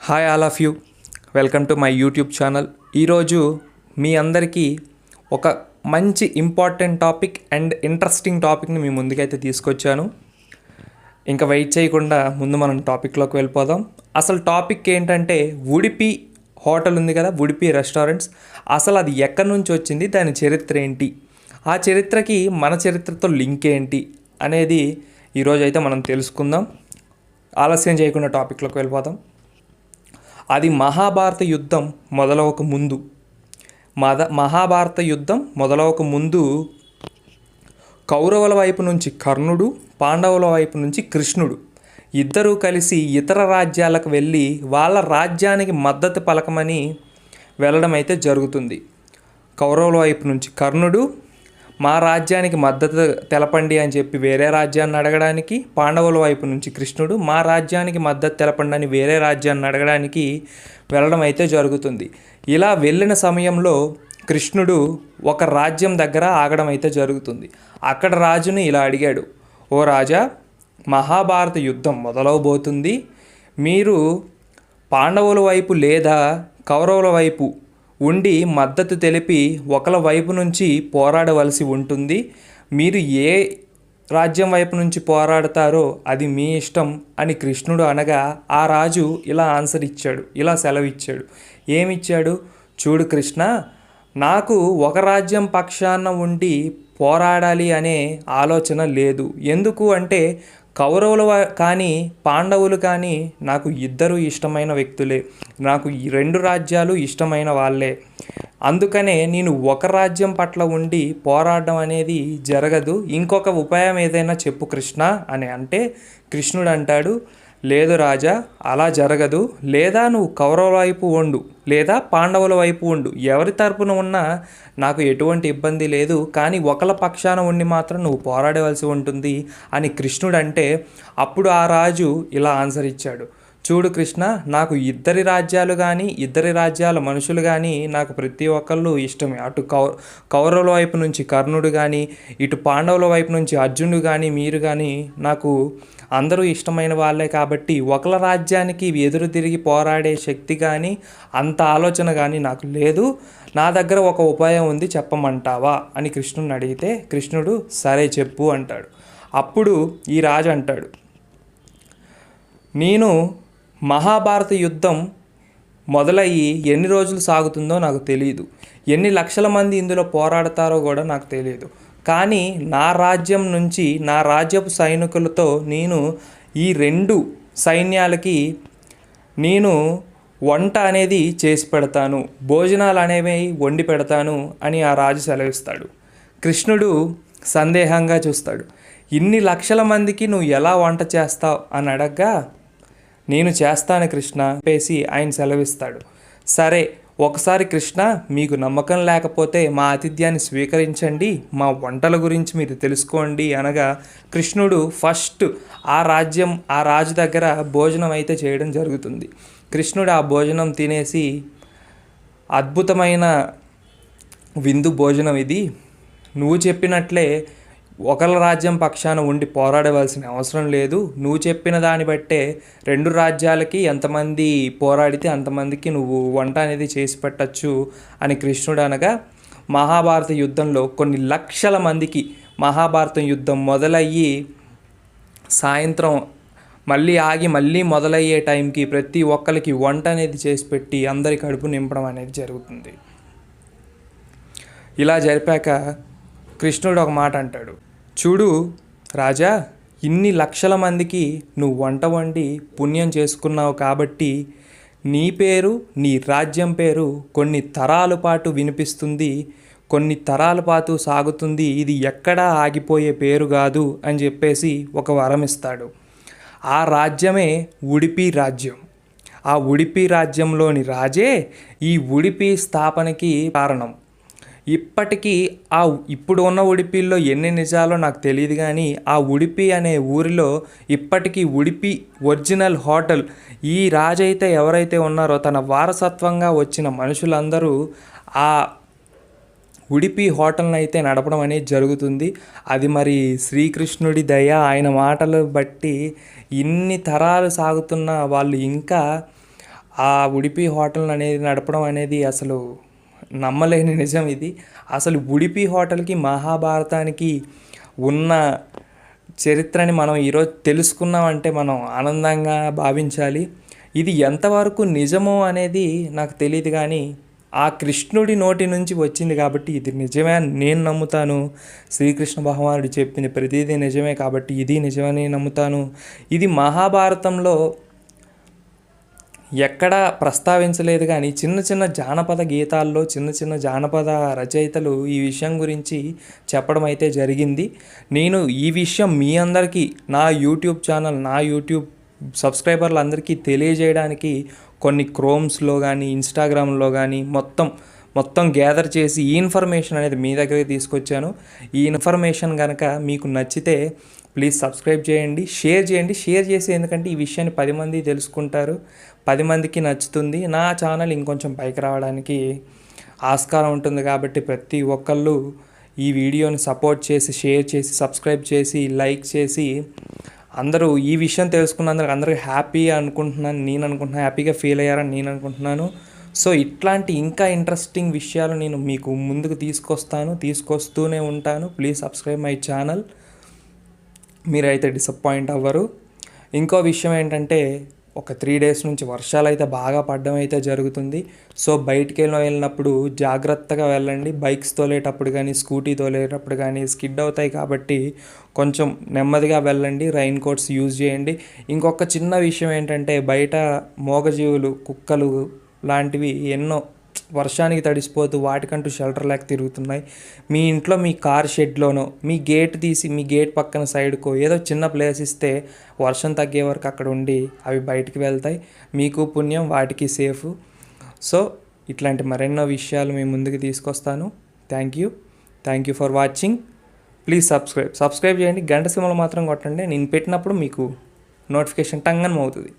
Hi all of you, welcome to my YouTube channel. ఈరోజు మీ అందరికీ ఒక మంచి ఇంపార్టెంట్ టాపిక్ అండ్ ఇంట్రెస్టింగ్ టాపిక్ని మీ ముందుకైతే తీసుకొచ్చాను. ఇంకా వెయిట్ చేయకుండా ముందు మనం టాపిక్లోకి వెళ్ళిపోదాం. అసలు టాపిక్ ఏంటంటే ఉడిపి హోటల్ ఉంది కదా, ఉడిపి రెస్టారెంట్స్. అసలు అది ఎక్కడి నుంచి వచ్చింది, దాని చరిత్ర ఏంటి, ఆ చరిత్రకి మన చరిత్రతో లింక్ ఏంటి అనేది ఈరోజు అయితే మనం తెలుసుకుందాం. ఆలస్యం చేయకుండా టాపిక్లోకి వెళ్ళిపోదాం. అది మహాభారత యుద్ధం మొదలవక ముందు కౌరవుల వైపు నుంచి కర్ణుడు, పాండవుల వైపు నుంచి కృష్ణుడు ఇద్దరూ కలిసి ఇతర రాజ్యాలకు వెళ్ళి వాళ్ళ రాజ్యానికి మద్దతు పలకమని వెళ్ళడం అయితే జరుగుతుంది. కౌరవుల వైపు నుంచి కర్ణుడు మా రాజ్యానికి మద్దతు తెలపండి అని చెప్పి వేరే రాజ్యాన్ని అడగడానికి, పాండవుల వైపు నుంచి కృష్ణుడు మా రాజ్యానికి మద్దతు తెలపండి అని వేరే రాజ్యాన్ని అడగడానికి వెళ్ళడం అయితే జరుగుతుంది. ఇలా వెళ్ళిన సమయంలో కృష్ణుడు ఒక రాజ్యం దగ్గర ఆగడం అయితే జరుగుతుంది. అక్కడ రాజుని ఇలా అడిగాడు, ఓ రాజా, మహాభారత యుద్ధం మొదలవబోతుంది. మీరు పాండవుల వైపు లేదా కౌరవుల వైపు ఉండి మద్దతు తెలిపి ఒకళ్ళ వైపు నుంచి పోరాడవలసి ఉంటుంది. మీరు ఏ రాజ్యం వైపు నుంచి పోరాడతారో అది మీ ఇష్టం అని కృష్ణుడు అనగా ఆ రాజు ఇలా ఆన్సర్ ఇచ్చాడు, ఇలా సెలవిచ్చాడు. ఏమిచ్చాడు? చూడు కృష్ణ, నాకు ఒక రాజ్యం పక్షాన ఉండి పోరాడాలి అనే ఆలోచన లేదు. ఎందుకు అంటే కౌరవులు కానీ పాండవులు కానీ నాకు ఇద్దరు ఇష్టమైన వ్యక్తులే, నాకు ఈ రెండు రాజ్యాలు ఇష్టమైన వాళ్ళే. అందుకనే నేను ఒక రాజ్యం పట్ల ఉండి పోరాడడం అనేది జరగదు. ఇంకొక ఉపాయం ఏదైనా చెప్పు కృష్ణ అని అంటే కృష్ణుడు అంటాడు, లేదు రాజా, అలా జరగదు. లేదా నువ్వు కౌరవుల వైపు ఉండు లేదా పాండవుల వైపు ఉండు, ఎవరి తరపున ఉన్నా నాకు ఎటువంటి ఇబ్బంది లేదు, కానీ ఒకళ్ళ పక్షాన ఉండి మాత్రం నువ్వు పోరాడవలసి ఉంటుంది అని కృష్ణుడు అంటే అప్పుడు ఆ రాజు ఇలా ఆన్సర్ ఇచ్చాడు, చూడు కృష్ణ, నాకు ఇద్దరి రాజ్యాలు కానీ ఇద్దరి రాజ్యాల మనుషులు కానీ నాకు ప్రతి ఒక్కళ్ళు ఇష్టమే. అటు కౌరవుల వైపు నుంచి కర్ణుడు కానీ, ఇటు పాండవుల వైపు నుంచి అర్జునుడు కానీ, మీరు కానీ నాకు అందరూ ఇష్టమైన వాళ్ళే. కాబట్టి ఒకళ్ళ రాజ్యానికి ఎదురు తిరిగి పోరాడే శక్తి కానీ అంత ఆలోచన కానీ నాకు లేదు. నా దగ్గర ఒక ఉపాయం ఉంది, చెప్పమంటావా అని కృష్ణుడిని అడిగితే కృష్ణుడు సరే చెప్పు అంటాడు. అప్పుడు ఈ రాజు అంటాడు, నేను మహాభారత యుద్ధం మొదలయ్యి ఎన్ని రోజులు సాగుతుందో నాకు తెలియదు, ఎన్ని లక్షల మంది ఇందులో పోరాడతారో కూడా నాకు తెలియదు. కానీ నా రాజ్యం నుంచి నా రాజ్యపు సైనికులతో నేను ఈ రెండు సైన్యాలకి నేను వంట అనేది చేసి పెడతాను, భోజనాలు అనేవి వండి పెడతాను అని ఆ రాజు సెలవిస్తాడు. కృష్ణుడు సందేహంగా చూస్తాడు, ఇన్ని లక్షల మందికి నువ్వు ఎలా వంట చేస్తావు అని అడగ్గా నేను చేస్తాను కృష్ణ చెప్పేసి ఆయన సెలవిస్తాడు. సరే, ఒకసారి కృష్ణ మీకు నమ్మకం లేకపోతే మా ఆతిథ్యాన్ని స్వీకరించండి, మా వంటల గురించి మీరు తెలుసుకోండి అనగా కృష్ణుడు ఫస్ట్ ఆ రాజు దగ్గర భోజనం అయితే చేయడం జరుగుతుంది. కృష్ణుడు ఆ భోజనం తినేసి, అద్భుతమైన విందు భోజనం ఇది, నువ్వు చెప్పినట్లే ఒకళ్ళ రాజ్యం పక్షాన ఉండి పోరాడవలసిన అవసరం లేదు, నువ్వు చెప్పిన దాన్ని బట్టే రెండు రాజ్యాలకి ఎంతమంది పోరాడితే అంతమందికి నువ్వు వంట అనేది చేసి పెట్టచ్చు అని కృష్ణుడు అనగా మహాభారత యుద్ధంలో కొన్ని లక్షల మందికి మహాభారతం యుద్ధం మొదలయ్యి సాయంత్రం మళ్ళీ ఆగి మళ్ళీ మొదలయ్యే టైంకి ప్రతి ఒక్కరికి వంట అనేది చేసి పెట్టి అందరి కడుపు నింపడం అనేది జరుగుతుంది. ఇలా జరిపాక కృష్ణుడు ఒక మాట అంటాడు, చూడు రాజా, ఇన్ని లక్షల మందికి నువ్వు వంట వండి పుణ్యం చేసుకున్నావు కాబట్టి నీ పేరు నీ రాజ్యం పేరు కొన్ని తరాల పాటు వినిపిస్తుంది, కొన్ని తరాల పాటు సాగుతుంది, ఇది ఎక్కడా ఆగిపోయే పేరు కాదు అని చెప్పేసి ఒక వరం ఇస్తాడు. ఆ రాజ్యమే ఉడిపి రాజ్యం. ఆ ఉడిపి రాజ్యంలోని రాజే ఈ ఉడిపి స్థాపనకి కారణం. ఇప్పటికీ ఇప్పుడు ఉన్న ఉడిపిలో ఎన్ని నిజాలో నాకు తెలియదు, కానీ ఆ ఉడిపి అనే ఊరిలో ఇప్పటికీ ఉడిపి ఒరిజినల్ హోటల్ ఈ రాజు అయితే ఎవరైతే ఉన్నారో తన వారసత్వంగా వచ్చిన మనుషులందరూ ఆ ఉడిపి హోటల్ని అయితే నడపడం అనేది జరుగుతుంది. అది మరి శ్రీకృష్ణుడి దయ, ఆయన మాటలు బట్టి ఇన్ని తరాలు సాగుతున్న వాళ్ళు ఇంకా ఆ ఉడిపి హోటల్ అనేది నడపడం అనేది అసలు నమ్మలేని నిజం ఇది. అసలు ఉడిపి హోటల్కి మహాభారతానికి ఉన్న చరిత్రని మనం ఈరోజు తెలుసుకున్నామంటే మనం ఆనందంగా భావించాలి. ఇది ఎంతవరకు నిజమో అనేది నాకు తెలియదు, కానీ ఆ కృష్ణుడి నోటి నుంచి వచ్చింది కాబట్టి ఇది నిజమే అని నేను నమ్ముతాను. శ్రీకృష్ణ భగవానుడు చెప్పింది ప్రతిదీ నిజమే కాబట్టి ఇది నిజమని నమ్ముతాను. ఇది మహాభారతంలో ఎక్కడా ప్రస్తావించలేదు, కానీ చిన్న చిన్న జానపద గీతాల్లో చిన్న చిన్న జానపద రచయితలు ఈ విషయం గురించి చెప్పడం అయితే జరిగింది. నేను ఈ విషయం మీ అందరికీ నా యూట్యూబ్ ఛానల్, నా యూట్యూబ్ సబ్స్క్రైబర్లు అందరికీ తెలియజేయడానికి కొన్ని క్రోమ్స్లో కానీ ఇన్స్టాగ్రామ్లో కానీ మొత్తం గ్యాదర్ చేసి ఈ ఇన్ఫర్మేషన్ అనేది మీ దగ్గరికి తీసుకొచ్చాను. ఈ ఇన్ఫర్మేషన్ కనుక మీకు నచ్చితే ప్లీజ్ సబ్స్క్రైబ్ చేయండి, షేర్ చేసి, ఎందుకంటే ఈ విషయాన్ని 10 మంది తెలుసుకుంటారు, 10 మందికి నచ్చుతుంది. నా ఛానల్ ఇంకొంచెం పైకి రావడానికి ఆస్కారం ఉంటుంది కాబట్టి ప్రతి ఒక్కళ్ళు ఈ వీడియోని సపోర్ట్ చేసి, షేర్ చేసి, సబ్స్క్రైబ్ చేసి, లైక్ చేసి, అందరూ ఈ విషయం తెలుసుకున్నందుకు అందరికీ హ్యాపీ అనుకుంటున్నాను, నేను అనుకుంటున్నాను, హ్యాపీగా ఫీల్ అయ్యారని నేను అనుకుంటున్నాను. సో ఇట్లాంటి ఇంకా ఇంట్రెస్టింగ్ విషయాలు నేను మీకు ముందుకు తీసుకొస్తూనే ఉంటాను. ప్లీజ్ సబ్స్క్రైబ్ మై ఛానల్, మీరైతే డిసప్పాయింట్ అవ్వరు. ఇంకో విషయం ఏంటంటే ఒక 3 days నుంచి వర్షాలు అయితే బాగా పడడం అయితే జరుగుతుంది. సో బయటికి వెళ్ళినప్పుడు జాగ్రత్తగా వెళ్ళండి. బైక్స్ తోలేటప్పుడు కానీ స్కూటీ తోలేటప్పుడు కానీ స్కిడ్ అవుతాయి కాబట్టి కొంచెం నెమ్మదిగా వెళ్ళండి. రైన్ కోట్స్ యూజ్ చేయండి. ఇంకొక చిన్న విషయం ఏంటంటే బయట మూగజీవులు, కుక్కలు లాంటివి ఎన్నో వర్షానికి తడిసిపోతూ వాటికంటూ షెల్టర్ లేక తిరుగుతున్నాయి. మీ ఇంట్లో మీ కార్ షెడ్లోనో మీ గేట్ తీసి మీ గేట్ పక్కన సైడ్కో ఏదో చిన్న ప్లేస్ ఇస్తే వర్షం తగ్గే వరకు అక్కడ ఉండి అవి బయటికి వెళ్తాయి. మీకు పుణ్యం, వాటికి సేఫ్. సో ఇట్లాంటి మరెన్నో విషయాలు మీ ముందుకు తీసుకొస్తాను. Thank you for watching. Please subscribe చేయండి. గంట సింబల్ మాత్రం కొట్టండి. నేను పెట్టినప్పుడు మీకు నోటిఫికేషన్ టంగన్ అవుతుంది.